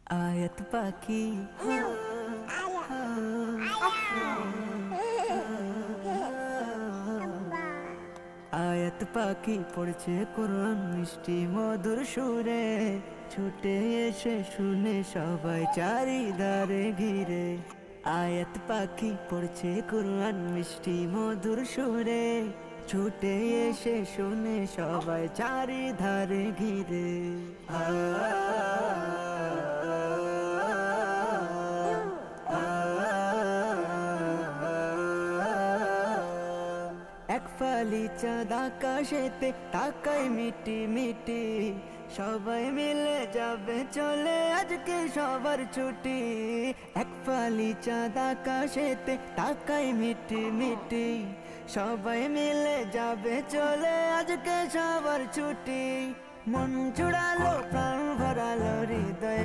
আয়াত পাখি আয়াত পাখি পড়ছে কোরআন মিষ্টি মধুর সুরে, ছুটে এসে শুনে সবাই চারিধারে ঘিরে। আয়াত পাখি পড়ছে কোরআন মিষ্টি মধুর সুরে, ছুটে এসে শুনে সবাই চারিধারে ঘিরে। এক ফালি চাঁদ আকাশেতে তাকায় মিটি মিটি, সবাই মিলে যাবে চলে আজকে সবার ছুটি। এক ফালি চাঁদ আকাশেতে তাকায় মিটি মিটি, সবাই মিলে যাবে চলে আজকে সবার ছুটি। মন জুড়ালো প্রাণ ভরালো হৃদয়